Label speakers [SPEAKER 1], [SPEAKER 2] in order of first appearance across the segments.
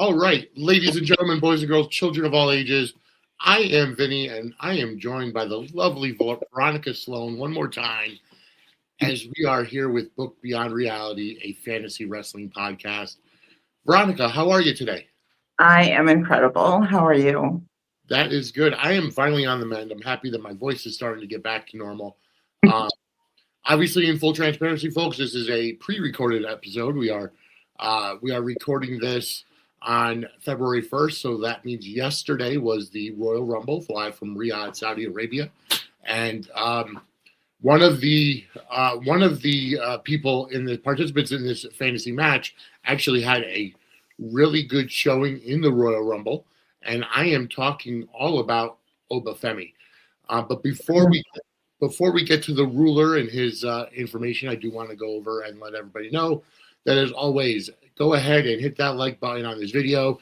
[SPEAKER 1] All right, ladies and gentlemen, boys and girls, children of all ages, I am Vinnie, and I am joined by the lovely Veronica Sloane one more time as we are here with Book Beyond Reality, a fantasy wrestling podcast. Veronica, how are you today?
[SPEAKER 2] I am incredible. How are you?
[SPEAKER 1] That is good. I am finally on the mend. I'm happy that my voice is starting to get back to normal. Obviously, in full transparency, folks, this is a pre-recorded episode. We are recording this on February 1st, so that means yesterday was the Royal Rumble live from Riyadh, Saudi Arabia, and one of the people in the participants in this fantasy match actually had a really good showing in the Royal Rumble, and I am talking all about Oba Femi. But before we get to the ruler and his information, I do want to go over and let everybody know that, as always, go ahead and hit that like button on this video,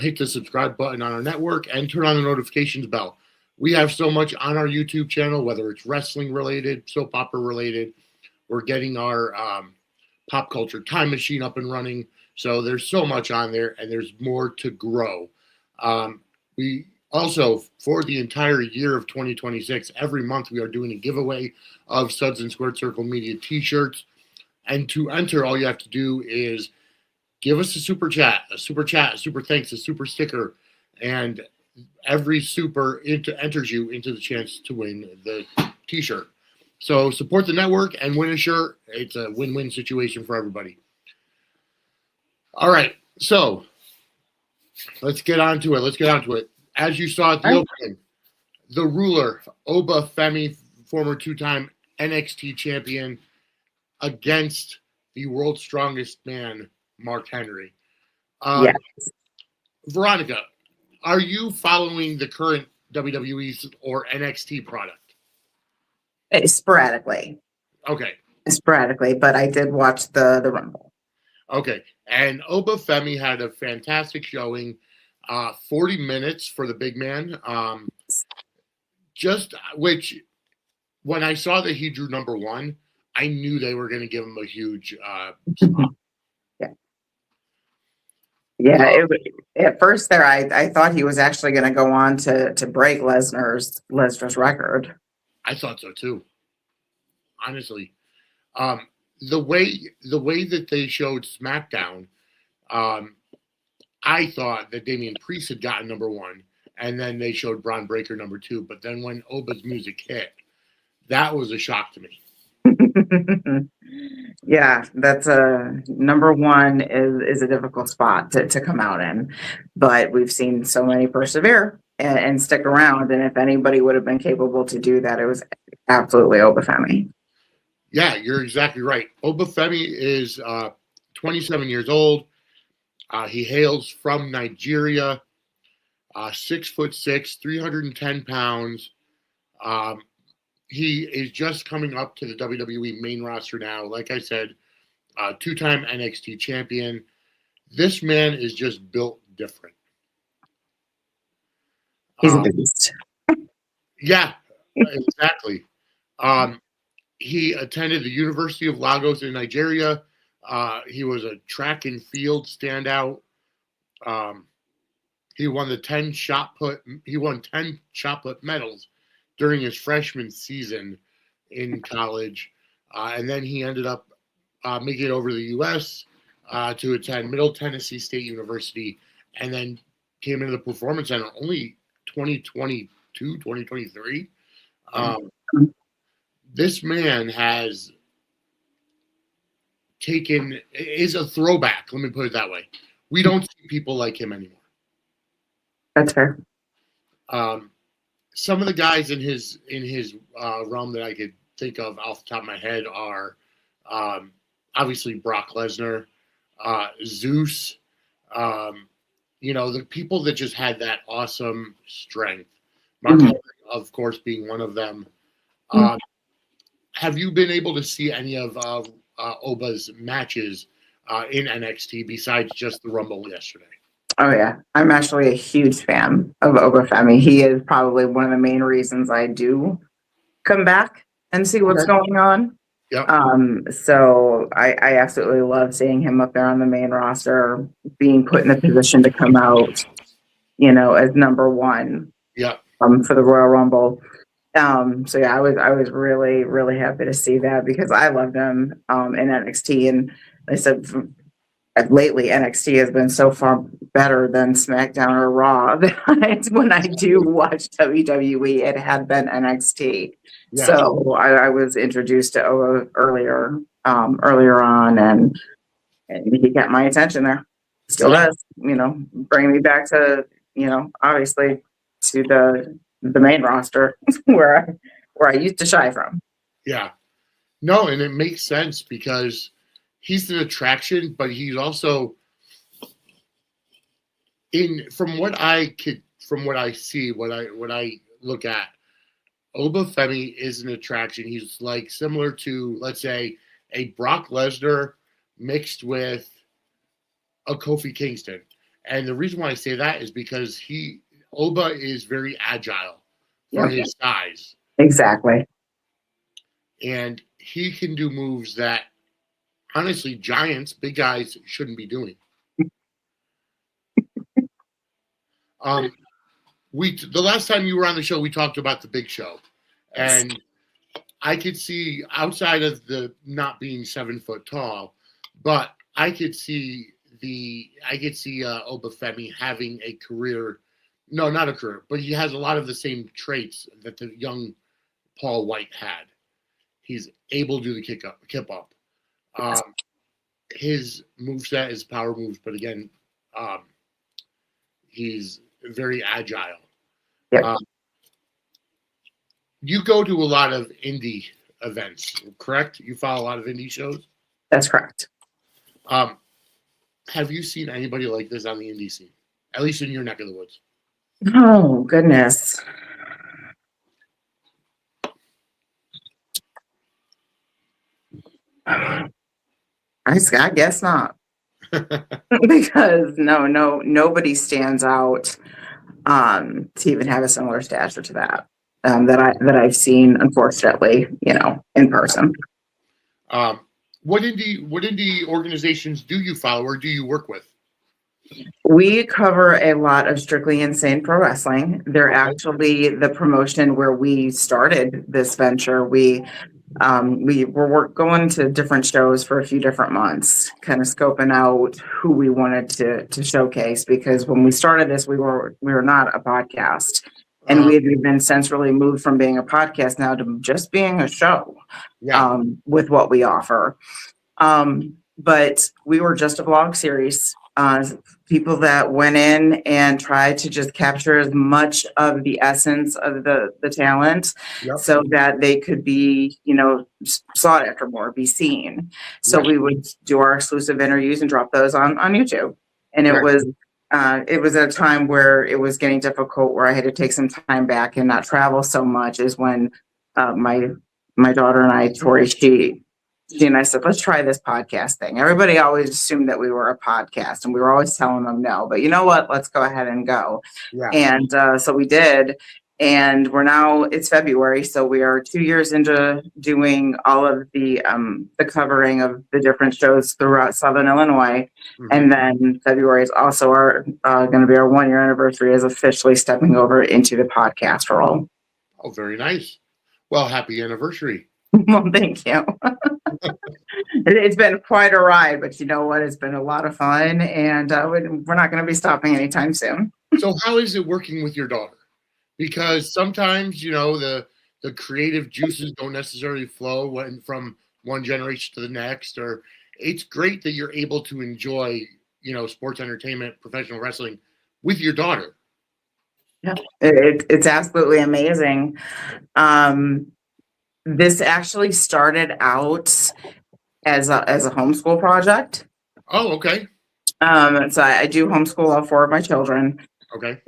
[SPEAKER 1] hit the subscribe button on our network, and turn on the notifications bell. We have so much on our YouTube channel, whether it's wrestling related, soap opera related. We're getting our pop culture time machine up and running. So there's so much on there, and there's more to grow. We also, for the entire year of 2026, every month we are doing a giveaway of Suds and Squared Circle Media t-shirts. And to enter, all you have to do is give us a super chat, a super thanks, a super sticker, and every super enters you into the chance to win the t-shirt. So support the network and win a shirt. It's a win-win situation for everybody. All right, so let's get on to it. As you saw at the opening, the ruler, Oba Femi, former two-time NXT champion, against the world's strongest man, Mark Henry.
[SPEAKER 2] Yes.
[SPEAKER 1] Veronica, are you following the current WWE's or NXT product?
[SPEAKER 2] Sporadically.
[SPEAKER 1] Okay.
[SPEAKER 2] Sporadically, but I did watch the Rumble.
[SPEAKER 1] Okay. And Oba Femi had a fantastic showing, 40 minutes for the big man. Which, when I saw that he drew number one, I knew they were going to give him a huge spot.
[SPEAKER 2] At first there, I thought he was actually going to go on to break Lesnar's record.
[SPEAKER 1] I thought so too, honestly. The way that they showed SmackDown, I thought that Damian Priest had gotten number one, and then they showed Braun Breaker number two. But then when Oba's music hit, that was a shock to me.
[SPEAKER 2] Yeah, that's number one is a difficult spot to come out in, but we've seen so many persevere and stick around. And if anybody would have been capable to do that, it was absolutely Oba Femi.
[SPEAKER 1] Yeah, you're exactly right. Oba Femi is 27 years old. He hails from Nigeria. 6'6", 310 pounds. He is just coming up to the WWE main roster now. Like I said, two-time NXT champion. This man is just built different.
[SPEAKER 2] He's a beast.
[SPEAKER 1] Yeah, exactly. He attended the University of Lagos in Nigeria. He was a track and field standout. He won 10 shot put medals during his freshman season in college. And then he ended up making it over to the U.S. To attend Middle Tennessee State University, and then came into the Performance Center only 2022, 2023. This man is a throwback. Let me put it that way. We don't see people like him anymore.
[SPEAKER 2] That's fair.
[SPEAKER 1] Some of the guys in his realm that I could think of off the top of my head are obviously Brock Lesnar, Zeus, the people that just had that awesome strength. Mark Henry, of course, being one of them. Have you been able to see any of Oba's matches in NXT besides just the Rumble yesterday?
[SPEAKER 2] Oh, yeah. I'm actually a huge fan of Oba Femi. He is probably one of the main reasons I do come back and see what's going on.
[SPEAKER 1] Yep.
[SPEAKER 2] So I absolutely love seeing him up there on the main roster, being put in a position to come out, as number one,
[SPEAKER 1] Yep.
[SPEAKER 2] for the Royal Rumble. So yeah, I was really, really happy to see that because I loved him, in NXT. And I said, lately NXT has been so far better than SmackDown or Raw that when I do watch WWE, it had been NXT.
[SPEAKER 1] Yeah.
[SPEAKER 2] So I was introduced to Oba earlier on, and he got my attention there. Still does, bring me back to, obviously to the main roster where I used to shy from.
[SPEAKER 1] Yeah. No, and it makes sense because he's an attraction, but he's also from what I see, what I look at, Oba Femi is an attraction. He's like similar to, let's say, a Brock Lesnar mixed with a Kofi Kingston. And the reason why I say that is because Oba is very agile for his size.
[SPEAKER 2] Exactly.
[SPEAKER 1] And he can do moves that honestly giants, big guys shouldn't be doing. The last time you were on the show, we talked about the Big Show, and I could see outside of the not being 7 foot tall, but I could see Oba Femi having a career. No, not a career, but he has a lot of the same traits that the young Paul White had. He's able to do the kip up. His moveset is power moves, but again, he's very agile.
[SPEAKER 2] Yep.
[SPEAKER 1] You go to a lot of indie events, correct? You follow a lot of indie shows?
[SPEAKER 2] That's correct.
[SPEAKER 1] Have you seen anybody like this on the indie scene? At least in your neck of the woods?
[SPEAKER 2] Oh, goodness. I guess not. Because nobody stands out to even have a similar stature to that that I've seen, unfortunately, in person.
[SPEAKER 1] What indie organizations do you follow or do you work with?
[SPEAKER 2] We cover a lot of Strictly Insane Pro Wrestling. They're actually the promotion where we started this venture. We were going to different shows for a few different months, kind of scoping out who we wanted to showcase, because when we started this, we were not a podcast. And we had been since really moved from being a podcast now to just being a show, with what we offer. But we were just a vlog series. People that went in and tried to just capture as much of the essence of the talent, so that they could be, sought after more, be seen. So we would do our exclusive interviews and drop those on YouTube. And it was at a time where it was getting difficult, where I had to take some time back and not travel so much, is when my daughter and I, Tori, she and I said, let's try this podcast thing. Everybody always assumed that we were a podcast, and we were always telling them no, but you know what? Let's go ahead and go. And so we did. And it's February. So we are 2 years into doing all of the covering of the different shows throughout Southern Illinois. And then February is also going to be our 1 year anniversary as officially stepping over into the podcast role.
[SPEAKER 1] Oh, very nice. Well, happy anniversary.
[SPEAKER 2] Well, thank you. It's been quite a ride, but you know what? It's been a lot of fun, and we're not going to be stopping anytime soon.
[SPEAKER 1] So how is it working with your daughter? Because sometimes, the creative juices don't necessarily flow from one generation to the next, or it's great that you're able to enjoy, sports entertainment, professional wrestling with your daughter.
[SPEAKER 2] Yeah, it's absolutely amazing. This actually started out as a homeschool project.
[SPEAKER 1] Oh, okay.
[SPEAKER 2] So I do homeschool all 4 of my children.
[SPEAKER 1] Okay.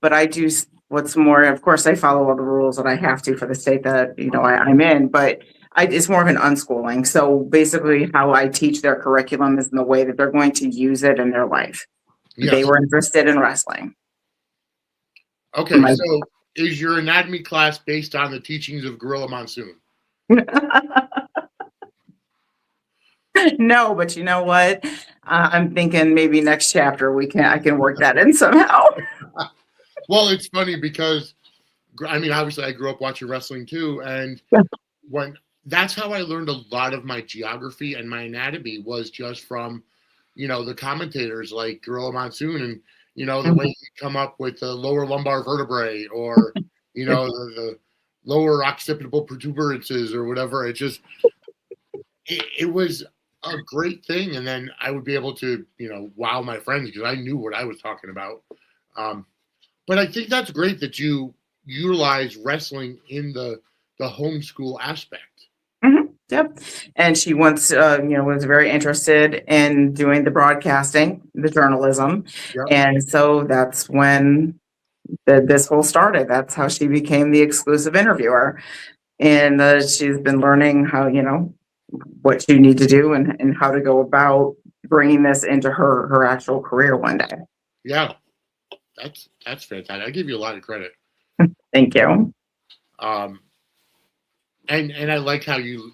[SPEAKER 2] But I do what's more, of course, I follow all the rules that I have to for the state that, I'm in, but it's more of an unschooling. So basically how I teach their curriculum is in the way that they're going to use it in their life. Yes. They were interested in wrestling.
[SPEAKER 1] Okay. So is your anatomy class based on the teachings of Gorilla Monsoon?
[SPEAKER 2] No, but you know what? I'm thinking maybe next chapter I can work that in somehow.
[SPEAKER 1] Well, it's funny because I mean, obviously, I grew up watching wrestling too, and when that's how I learned a lot of my geography and my anatomy was just from, the commentators like Gorilla Monsoon, and the way he come up with the lower lumbar vertebrae, or the lower occipital protuberances or whatever. It was a great thing, and then I would be able to wow my friends because I knew what I was talking about. But I think that's great that you utilize wrestling in the homeschool aspect.
[SPEAKER 2] Yep. And she once, was very interested in doing the broadcasting, the journalism.
[SPEAKER 1] Yep.
[SPEAKER 2] And so that's when this whole started. That's how she became the exclusive interviewer. And she's been learning how, what you need to do and how to go about bringing this into her actual career one day.
[SPEAKER 1] Yeah. That's fantastic. I give you a lot of credit.
[SPEAKER 2] Thank you.
[SPEAKER 1] And I like how you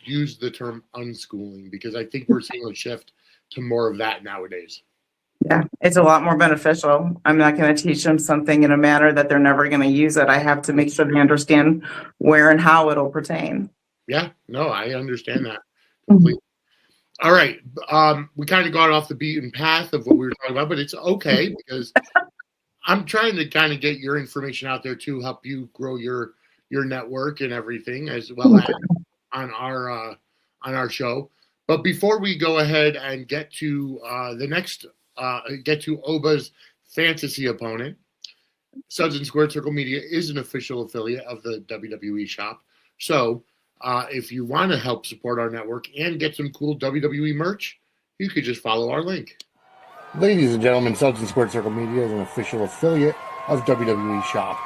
[SPEAKER 1] use the term unschooling, because I think we're seeing a shift to more of that nowadays.
[SPEAKER 2] Yeah, it's a lot more beneficial. I'm not going to teach them something in a manner that they're never going to use it. I have to make sure they understand where and how it'll pertain.
[SPEAKER 1] Yeah, no, I understand that completely. All right. We kind of got off the beaten path of what we were talking about, but it's okay because I'm trying to kind of get your information out there to help you grow your network and everything, as well as on our show. But before we go ahead and get to get to Oba's fantasy opponent, Suds and Squared Circle Media is an official affiliate of the WWE shop. So if you want to help support our network and get some cool WWE merch, you could just follow our link. Ladies and gentlemen, Suds and Squared Circle Media is an official affiliate of WWE shop.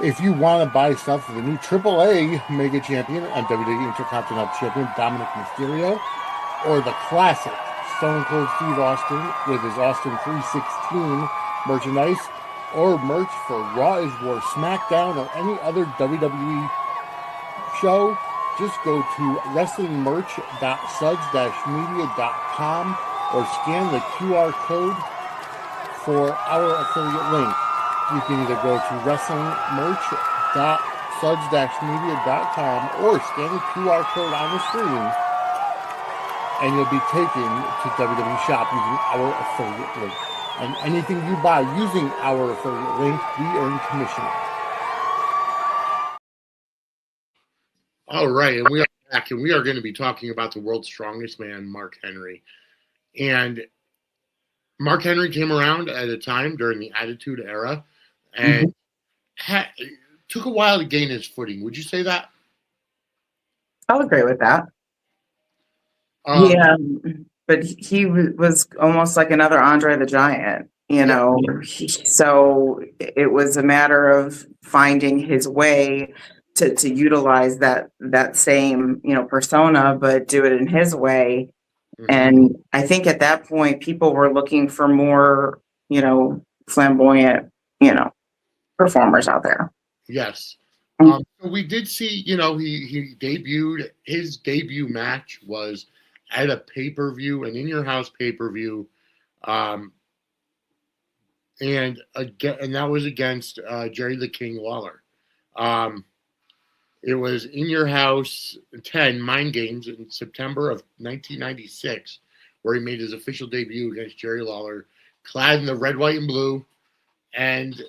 [SPEAKER 1] If you want to buy stuff for the new AAA Mega Champion and WWE Intercontinental Champion Dominic Mysterio, or the classic Stone Cold Steve Austin with his Austin 316 merchandise, or merch for Raw is War, SmackDown, or any other WWE show, just go to wrestlingmerch.suds-media.com or scan the QR code for our affiliate link. You can either go to wrestlingmerch.suds-media.com or scan the QR code on the screen, and you'll be taken to WWE Shop using our affiliate link. And anything you buy using our affiliate link, we earn commission. All right, and we are back, and we are going to be talking about the world's strongest man, Mark Henry. And Mark Henry came around at a time during the Attitude Era and took a while to gain his footing. Would you say that?
[SPEAKER 2] I'll agree with that. Yeah, but he was almost like another Andre the Giant, so it was a matter of finding his way to utilize that same, persona, but do it in his way. And I think at that point, people were looking for more, flamboyant, performers out there. Yes.
[SPEAKER 1] We did see, he debuted. His debut match was at a pay-per-view, an in-your-house pay-per-view, and that was against Jerry the King Lawler. It was In Your House 10 Mind Games in September of 1996, where he made his official debut against Jerry Lawler, clad in the red, white, and blue. And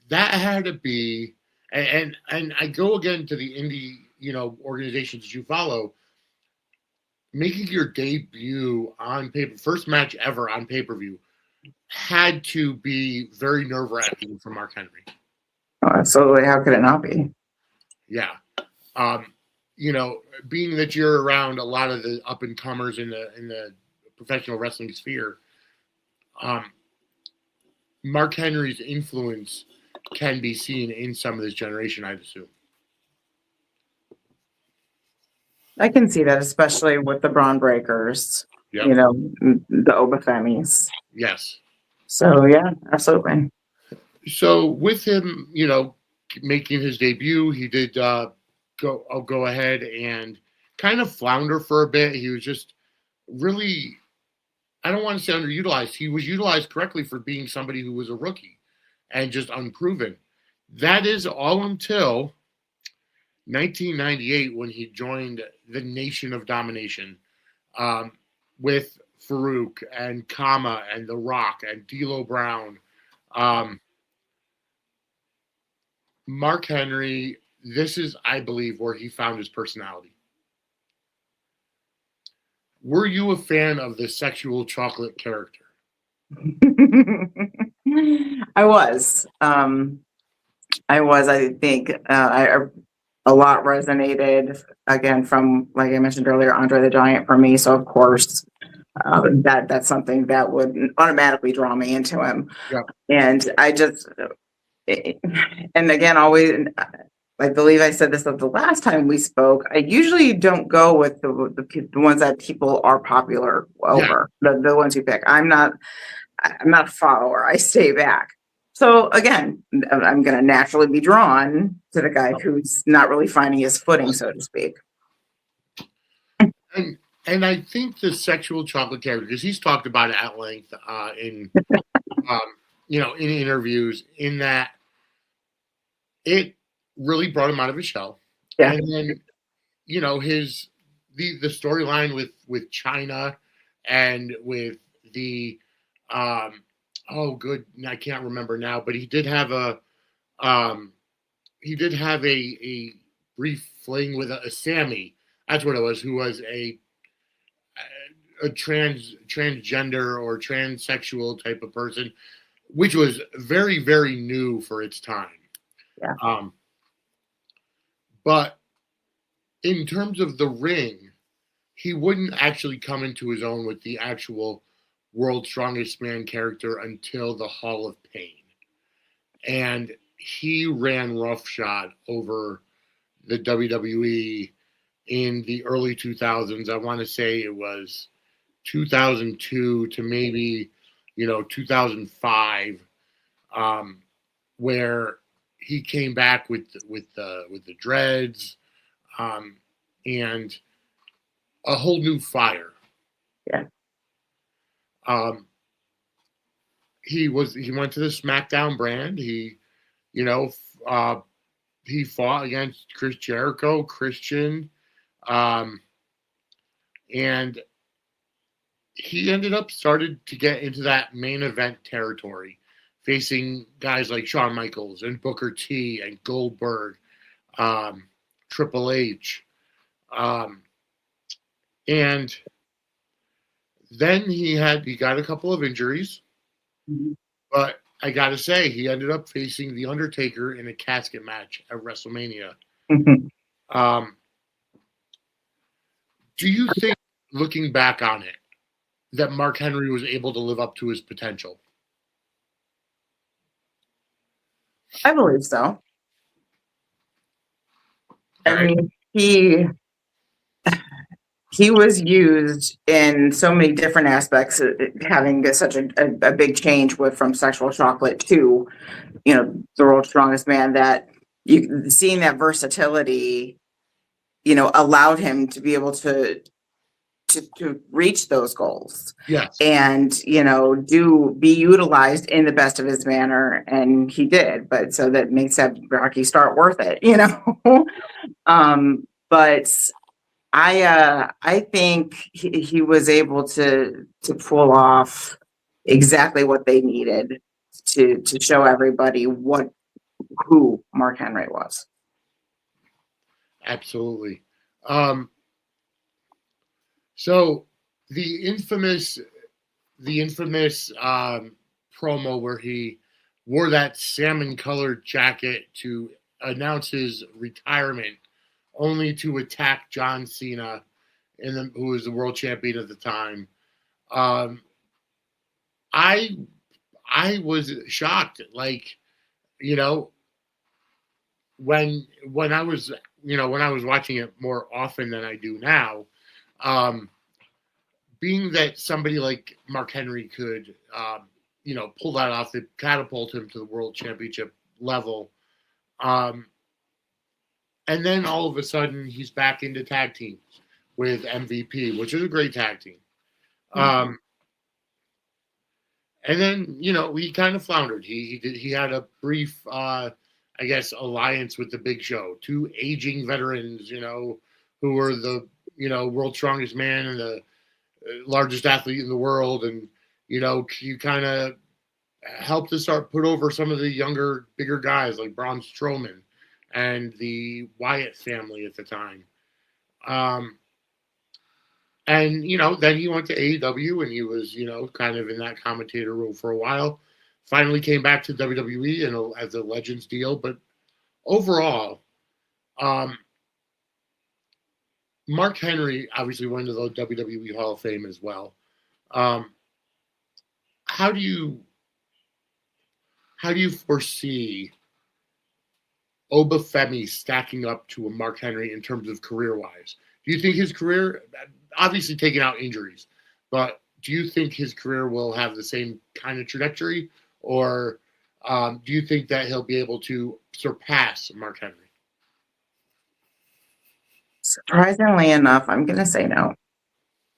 [SPEAKER 1] that had to be, and I go again to the indie, organizations that you follow, making your debut on paper, first match ever on pay-per-view, had to be very nerve-wracking for Mark Henry.
[SPEAKER 2] Oh, absolutely. How could it not be?
[SPEAKER 1] Yeah. Being that you're around a lot of the up and comers in the professional wrestling sphere, Mark Henry's influence can be seen in some of this generation, I'd assume.
[SPEAKER 2] I can see that, especially with the Braun Breakers, the Oba Femis.
[SPEAKER 1] Yes.
[SPEAKER 2] So, yeah, absolutely.
[SPEAKER 1] So with him, making his debut, he did go ahead and kind of flounder for a bit. He was just really, I don't want to say underutilized. He was utilized correctly for being somebody who was a rookie and just unproven. That is all until 1998 when he joined the Nation of Domination with Farouk and Kama and The Rock and D'Lo Brown. Mark Henry, this is, I believe, where he found his personality. Were you a fan of the sexual chocolate character?
[SPEAKER 2] I was. I think a lot resonated again from, like I mentioned earlier, Andre the Giant for me. So of course, that's something that would automatically draw me into him.
[SPEAKER 1] Yeah.
[SPEAKER 2] And I just, and again, always, I believe I said this the last time we spoke. I usually don't go with the ones that people are popular over, the ones you pick. I'm not a follower. I stay back. So again, I'm going to naturally be drawn to the guy who's not really finding his footing, so to speak.
[SPEAKER 1] And I think the sexual chocolate character, because he's talked about it at length in in interviews, in that it really brought him out of his shell.
[SPEAKER 2] Yeah.
[SPEAKER 1] And then the storyline with China and with the I can't remember now, but he did have a brief fling with a Sammy. That's what it was, who was a transgender or transsexual type of person, which was very, very new for its time.
[SPEAKER 2] Yeah.
[SPEAKER 1] But in terms of the ring, he wouldn't actually come into his own with the actual World's Strongest Man character until the Hall of Pain. And he ran roughshod over the WWE in the early 2000s. I want to say it was 2002 to maybe 2005, where he came back with the dreads and a whole new fire.
[SPEAKER 2] Yeah.
[SPEAKER 1] He went to the SmackDown brand. He fought against Chris Jericho, Christian, and he started to get into that main event territory, facing guys like Shawn Michaels and Booker T and Goldberg, Triple H, and then he got a couple of injuries, but I gotta say he ended up facing The Undertaker in a casket match at WrestleMania. Do you think, looking back on it, that Mark Henry was able to live up to his potential?
[SPEAKER 2] I believe so.
[SPEAKER 1] All right.
[SPEAKER 2] I mean, he was used in so many different aspects, having such a big change from sexual chocolate to, the World's Strongest Man, that seeing that versatility, allowed him to be able to reach those goals.
[SPEAKER 1] Yes.
[SPEAKER 2] And, be utilized in the best of his manner. And he did, but so that makes that Rocky start worth it, but I think he was able to pull off exactly what they needed to show everybody who Mark Henry was.
[SPEAKER 1] Absolutely. So the infamous promo where he wore that salmon-colored jacket to announce his retirement, only to attack John Cena, who was the world champion at the time. I was shocked. Like, when I was watching it more often than I do now, being that somebody like Mark Henry could, pull that off, it catapult him to the world championship level. And then all of a sudden he's back into tag teams. with MVP, which is a great tag team. And then, you know, he kind of floundered. He had a brief, I guess, alliance with the Big Show. Two aging veterans, you know, who were the, you know, world's strongest man and the largest athlete in the world. And, you know, you kind of helped to start put over some of the younger, bigger guys like Braun Strowman and the Wyatt family at the time. And, you know, then he went to AEW and he was, you know, kind of in that commentator role for a while. Finally came back to WWE and as a Legends deal. But overall, Mark Henry obviously went to the WWE Hall of Fame as well. How do you foresee Oba Femi stacking up to a Mark Henry in terms of career-wise? Do you think his career, obviously taking out injuries, but do you think his career will have the same kind of trajectory, or do you think that he'll be able to surpass Mark Henry?
[SPEAKER 2] Surprisingly enough, I'm going to say no.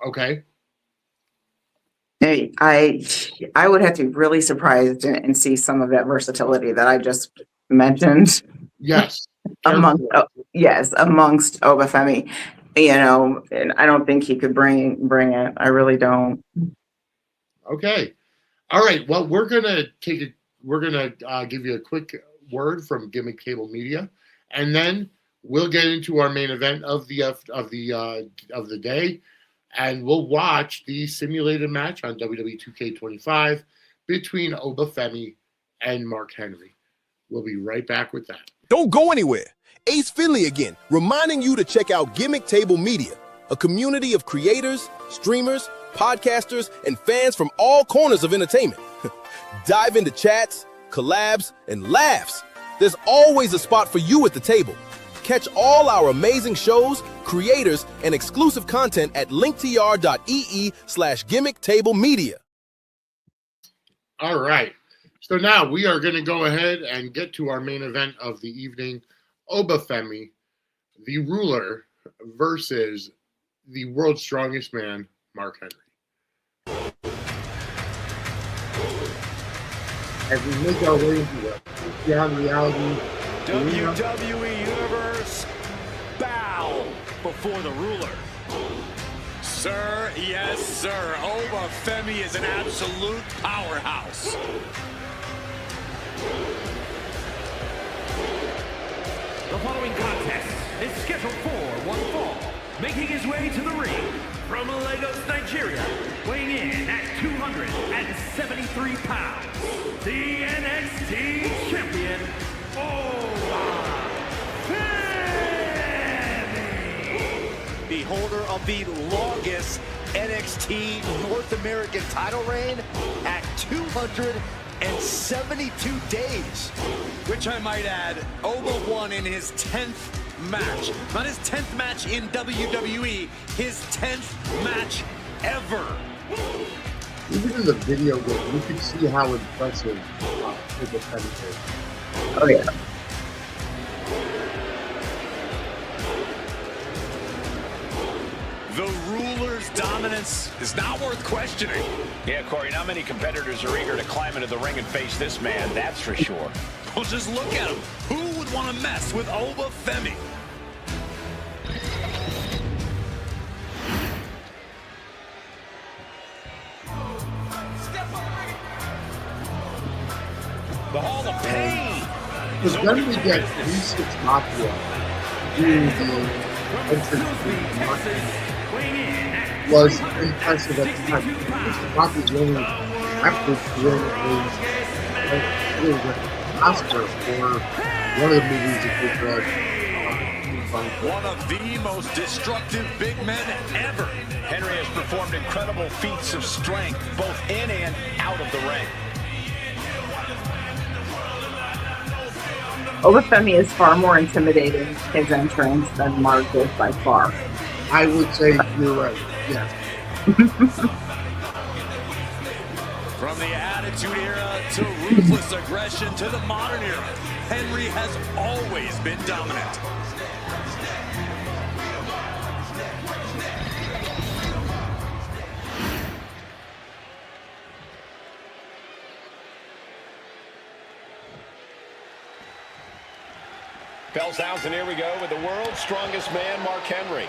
[SPEAKER 1] Okay.
[SPEAKER 2] I would have to be really surprised and see some of that versatility that I just mentioned.
[SPEAKER 1] Yes.
[SPEAKER 2] amongst Oba Femi, you know, and I don't think he could bring it. I really don't.
[SPEAKER 1] Okay. All right. Well, we're gonna give you a quick word from Gimmick Table Media, and then we'll get into our main event of the day, and we'll watch the simulated match on WWE 2K25 between Oba Femi and Mark Henry. We'll be right back with that.
[SPEAKER 3] Don't go anywhere. Ace Finley again, reminding you to check out Gimmick Table Media, a community of creators, streamers, podcasters, and fans from all corners of entertainment. Dive into chats, collabs, and laughs. There's always a spot for you at the table. Catch all our amazing shows, creators, and exclusive content at linktr.ee/gimmicktablemedia.
[SPEAKER 1] All right. So now we are going to go ahead and get to our main event of the evening. Oba Femi, the ruler, versus the world's strongest man, Mark Henry. As we make our way into it, beyond reality,
[SPEAKER 4] WWE Universe, bow before the ruler. Sir, yes, sir. Oba Femi is an absolute powerhouse.
[SPEAKER 5] The following contest is scheduled for one fall. Making his way to the ring from Lagos, Nigeria, weighing in at 273 pounds, the NXT champion, Oba Femi.
[SPEAKER 4] The holder of the longest NXT North American title reign at 272 days. Which I might add, Oba won in his 10th match. Not his 10th match in WWE, his 10th match ever.
[SPEAKER 1] Even in the video game, you can see how impressive Oba Femi is.
[SPEAKER 2] Oh yeah.
[SPEAKER 4] The ruler's dominance is not worth questioning.
[SPEAKER 6] Yeah, Corey, not many competitors are eager to climb into the ring and face this man, that's for sure.
[SPEAKER 4] Well, just look at him. Who would want to mess with Oba Femi? The Hall of Pain.
[SPEAKER 1] Because then we get 3-6 Mafia doing the entrance to Mark Henry was impressive at the time. Mafia winning after winning an Oscar for one of the movies that
[SPEAKER 4] one of the most destructive big men ever.
[SPEAKER 6] Henry has performed incredible feats of strength, both in and out of the ring.
[SPEAKER 2] Oba Femi is far more intimidating his entrance than Mark is by far.
[SPEAKER 1] I would say you're right. Yes.
[SPEAKER 4] From the Attitude Era to ruthless aggression to the modern era, Henry has always been dominant.
[SPEAKER 7] Bells out, and here we go with the world's strongest man, Mark Henry.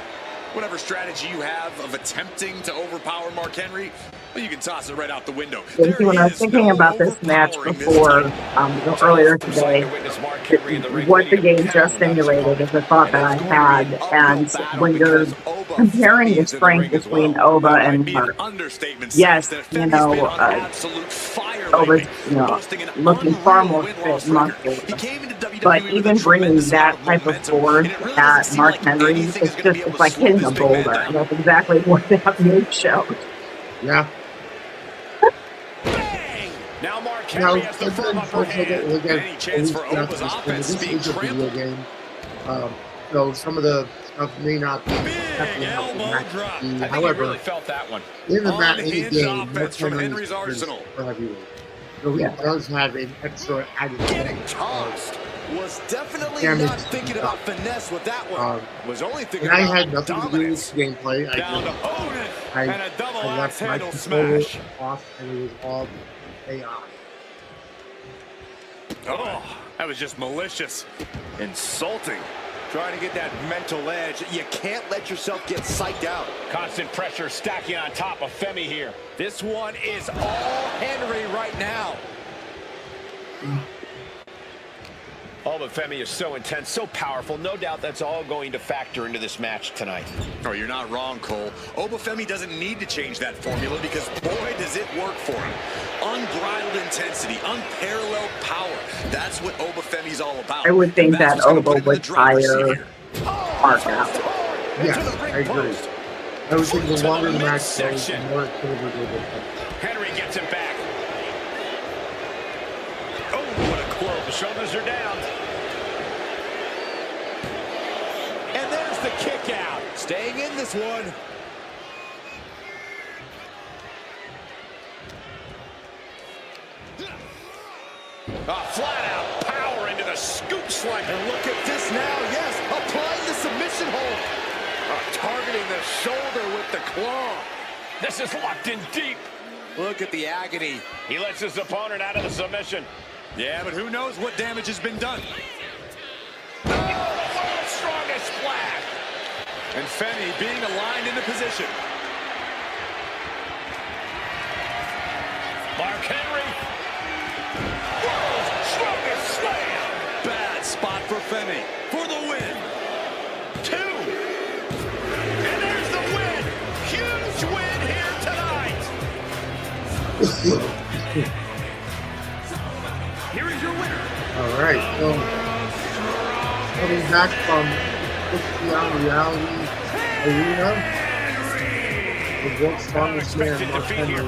[SPEAKER 4] Whatever strategy you have of attempting to overpower Mark Henry, well, you can toss it right out the window.
[SPEAKER 2] When I was thinking about this match before, earlier today, what the game just simulated is a thought that I had. And when you're comparing the strength between Oba and Mark, yes, Oba's, looking far more fit and muscular. But even bringing that type of force at Mark Henry, it's like hitting a boulder. And that's exactly what that move showed.
[SPEAKER 1] Yeah.
[SPEAKER 7] Now Mark Henry has the firm upper hand.
[SPEAKER 4] Any chance for Oba's offense being trampled?
[SPEAKER 1] So some of the stuff may not be.
[SPEAKER 4] However, really felt that one.
[SPEAKER 1] In the match, in the game,
[SPEAKER 4] offense from Henry's arsenal.
[SPEAKER 1] So he does have an extra added.
[SPEAKER 4] Getting tossed. Was definitely not thinking about finesse with that one. Was only thinking about
[SPEAKER 1] I had nothing to do with gameplay. I left my controller off, and it was all chaos.
[SPEAKER 4] Oh, that was just malicious, insulting. Trying to get that mental edge. You can't let yourself get psyched out.
[SPEAKER 7] Constant pressure stacking on top of Femi here.
[SPEAKER 4] This one is all Henry right now.
[SPEAKER 7] Oba Femi is so intense, so powerful. No doubt that's all going to factor into this match tonight.
[SPEAKER 4] Oh, you're not wrong, Cole. Oba Femi doesn't need to change that formula because, boy, does it work for him. Unbridled intensity, unparalleled power. That's what Oba Femi's all about.
[SPEAKER 2] I would think that Oba would tire Mark out.
[SPEAKER 1] Yeah, I agree. I would think the longer the match goes, the more it's going to be.
[SPEAKER 7] Henry gets him back. Oh, what a club. The shoulders are down.
[SPEAKER 4] And there's the kick out. Staying in this one.
[SPEAKER 7] Flat out power into the scoop slam.
[SPEAKER 4] And look at this now. Yes, applying the submission hold. Targeting the shoulder with the claw.
[SPEAKER 7] This is locked in deep.
[SPEAKER 4] Look at the agony.
[SPEAKER 7] He lets his opponent out of the submission.
[SPEAKER 4] Yeah, but who knows what damage has been done.
[SPEAKER 7] Oh, the world's strongest splash.
[SPEAKER 4] And Femi being aligned into position.
[SPEAKER 7] Mark Henry. World's strongest slam.
[SPEAKER 4] Bad spot for Femi for the win.
[SPEAKER 7] 2. And there's the win. Huge win here tonight.
[SPEAKER 5] Here is your winner.
[SPEAKER 1] All right, so coming back from Reality Arena, the world's strongest man, Mark Henry,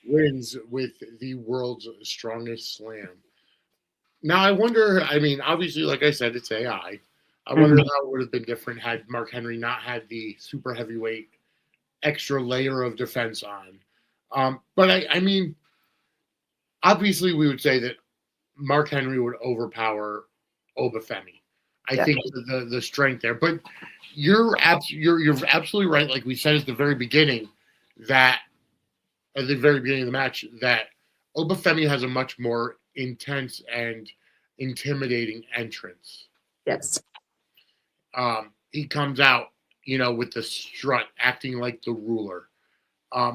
[SPEAKER 1] wins with the world's strongest slam. Now, I wonder, obviously, like I said, it's AI. I wonder how it would have been different had Mark Henry not had the super heavyweight extra layer of defense on. But obviously, we would say that Mark Henry would overpower Oba Femi. I think the strength there. But you're absolutely right. Like we said at the very beginning, that at the very beginning of the match, that Oba Femi has a much more intense and intimidating entrance.
[SPEAKER 2] Yes.
[SPEAKER 1] He comes out, with the strut, acting like the ruler.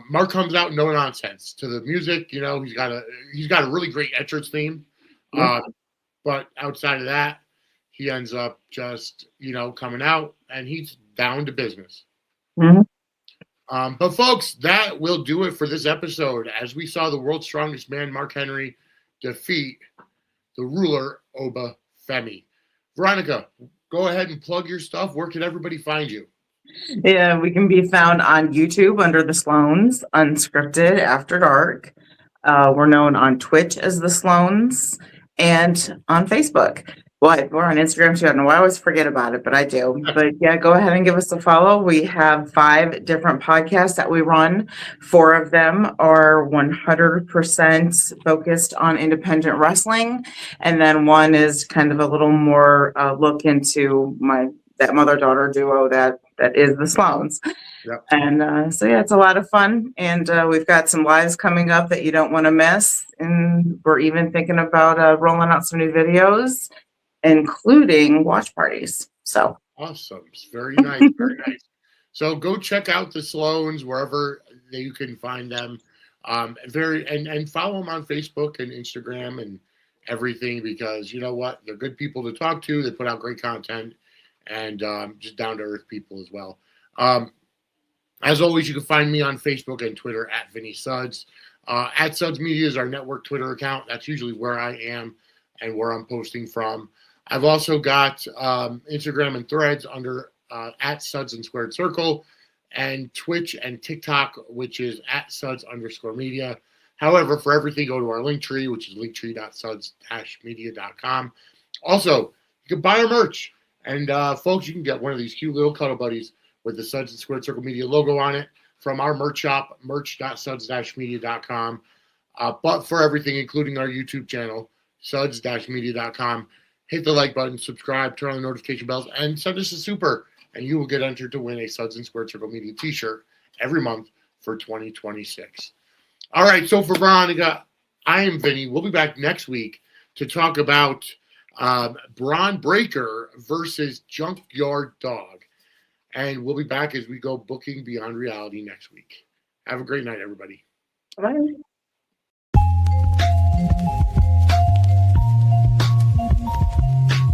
[SPEAKER 1] Mark comes out no nonsense to the music. He's got a really great entrance theme. But outside of that, he ends up just, coming out and he's down to business. But folks, that will do it for this episode. As we saw the world's strongest man, Mark Henry, defeat the ruler, Oba Femi. Veronica, go ahead and plug your stuff. Where can everybody find you?
[SPEAKER 2] Yeah, we can be found on YouTube under the Sloanes, Unscripted After Dark. We're known on Twitch as the Sloanes and on Facebook. Well, we're on Instagram too. I don't know why I always forget about it, but I do. But yeah, go ahead and give us a follow. We have 5 different podcasts that we run. 4 of them are 100% focused on independent wrestling. And then 1 is kind of a little more look into that mother-daughter duo that is the Sloanes.
[SPEAKER 1] Yep.
[SPEAKER 2] And so, yeah, it's a lot of fun. And we've got some lives coming up that you don't want to miss. And we're even thinking about rolling out some new videos. including watch parties. So
[SPEAKER 1] Awesome. Very nice. Very nice. So go check out the Sloanes wherever you can find them. And follow them on Facebook and Instagram and everything, because you know what? They're good people to talk to. They put out great content, and just down to earth people as well. As always, you can find me on Facebook and Twitter at Vinnie Suds. At Suds Media is our network Twitter account. That's usually where I am and where I'm posting from. I've also got Instagram and Threads under at Suds and Squared Circle, and Twitch and TikTok, which is at Suds_media. However, for everything, go to our Linktree, which is linktree.suds-media.com. Also, you can buy our merch. And folks, you can get one of these cute little cuddle buddies with the Suds and Squared Circle Media logo on it from our merch shop, merch.suds-media.com. But for everything, including our YouTube channel, suds-media.com, hit the like button, subscribe, turn on the notification bells, and send us a super, and you will get entered to win a Suds and Squared Circle Media t-shirt every month for 2026. All right, so for Veronica, I am Vinny. We'll be back next week to talk about Braun Breaker versus Junkyard Dog. And we'll be back as we go booking Beyond Reality next week. Have a great night, everybody.
[SPEAKER 2] bye.